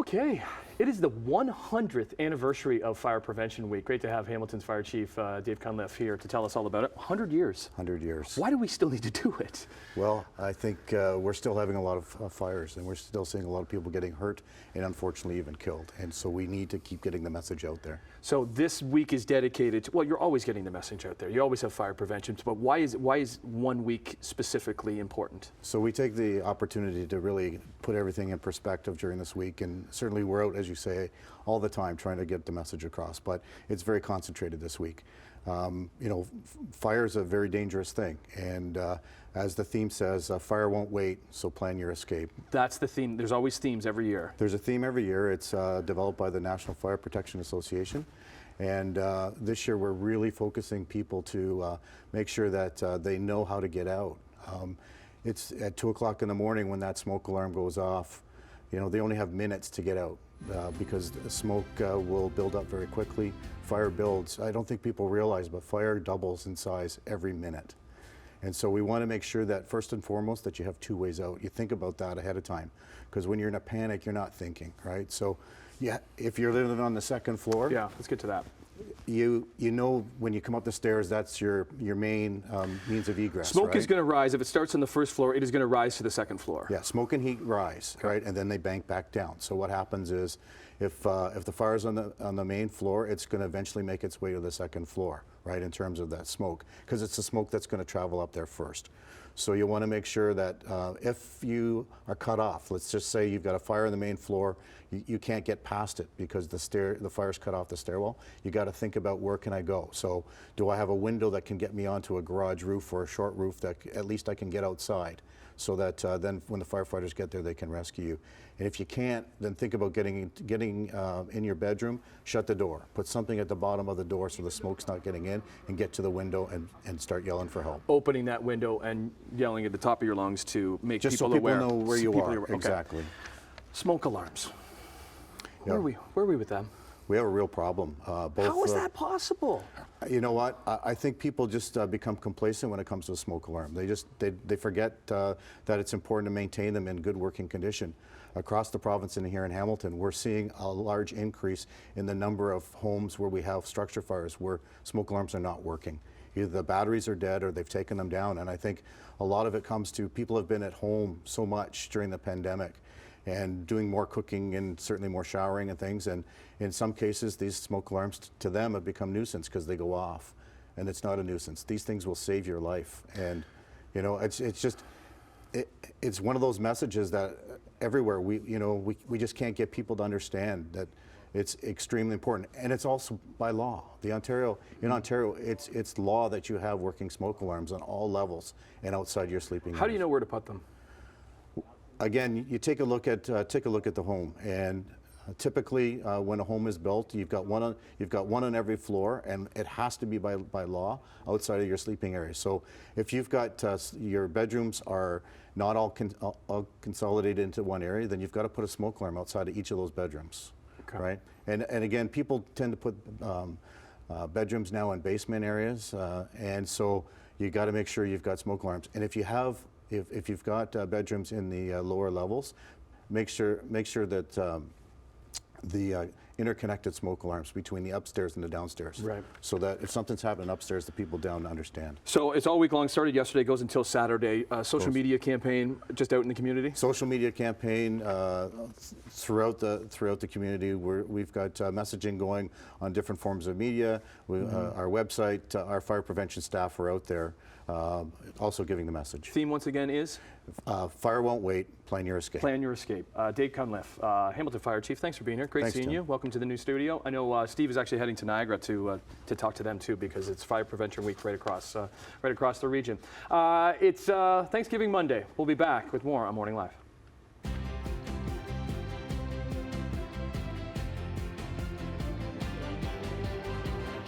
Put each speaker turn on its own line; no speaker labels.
Okay, it is the 100th anniversary of Fire Prevention Week. Great to have Hamilton's Fire Chief Dave Cunliffe here to tell us all about it. 100 years.
100 years.
Why do we still need to do it?
Well, I think we're still having a lot of fires, and we're still seeing a lot of people getting hurt and unfortunately even killed. And so we need to keep getting the message out there.
So this week is dedicated to, well, you're always getting the message out there. You always have fire prevention, but why is 1 week specifically important?
So we take the opportunity to really put everything in perspective during this week, and certainly we're out, as you say, all the time trying to get the message across, but it's very concentrated this week. You know, fire is a very dangerous thing, and as the theme says, fire won't wait, so plan your escape.
That's the theme. There's always themes every year.
There's a theme every year. It's developed by the National Fire Protection Association, and this year we're really focusing people to make sure that they know how to get out. It's at 2 o'clock in the morning when that smoke alarm goes off. You know, they only have minutes to get out because the smoke will build up very quickly. Fire builds. I don't think people realize, but fire doubles in size every minute. And so we want to make sure that first and foremost that you have 2 ways out. You think about that ahead of time, because when you're in a panic, you're not thinking, right? So yeah, if you're living on the 2nd floor,
yeah, let's get to that.
You know when you come up the stairs, that's your main means of egress.
Smoke
right?
is going to rise. If it starts on the 1st floor, it is going to rise to the 2nd floor.
Yeah, smoke and heat rise, okay. Right, and then they bank back down. So what happens is, if the fire's on the main floor, it's going to eventually make its way to the 2nd floor, right? In terms of that smoke, because it's the smoke that's going to travel up there first. So you want to make sure that if you are cut off, let's just say you've got a fire on the main floor, you can't get past it because the fire's cut off the stairwell. You got to think about, where can I go? So do I have a window that can get me onto a garage roof or a short roof that at least I can get outside, so that then when the firefighters get there, they can rescue you. And if you can't, then think about getting in your bedroom, shut the door, put something at the bottom of the door so the smoke's not getting in, and get to the window and start yelling for help.
Opening that window and yelling at the top of your lungs to make
just
people
so people
aware.
know where you are.
Okay.
Exactly.
Smoke alarms.
Yeah.
Where are we with them?
We have a real problem.
How is that possible?
You know what? I think people just become complacent when it comes to a smoke alarm. They forget that it's important to maintain them in good working condition. Across the province and here in Hamilton, we're seeing a large increase in the number of homes where we have structure fires where smoke alarms are not working. Either the batteries are dead or they've taken them down. And I think a lot of it comes to people have been at home so much during the pandemic and doing more cooking and certainly more showering and things. And in some cases, these smoke alarms to them have become nuisance because they go off. And it's not a nuisance. These things will save your life. And you know, it's one of those messages that everywhere we just can't get people to understand that it's extremely important. And it's also by law. In Ontario, it's law that you have working smoke alarms on all levels and outside your sleeping areas.
How do you know where to put them?
Again, you take a look at the home, and typically when a home is built, you've got one on every floor, and it has to be by law outside of your sleeping area. So if you've got your bedrooms are not all consolidated into one area, then you've got to put a smoke alarm outside of each of those bedrooms, okay. Right? And again, people tend to put bedrooms now in basement areas, and so you got to make sure you've got smoke alarms. And if you've got bedrooms in the lower levels, make sure that the interconnected smoke alarms between the upstairs and the downstairs,
right? So
that if something's happening upstairs, the people down understand.
So it's all week long. Started yesterday, goes until Saturday. Social media campaign just out in the community. Social
media campaign throughout the community. We've got messaging going on different forms of media. Our website, our fire prevention staff are out there. Also giving the message.
Theme once again is?
Fire won't wait, plan your escape.
Plan your escape. Dave Cunliffe, Hamilton Fire Chief, thanks for being here. Great seeing you. Welcome to the new studio. I know Steve is actually heading to Niagara to talk to them too, because it's Fire Prevention Week right across the region. It's Thanksgiving Monday. We'll be back with more on Morning Live.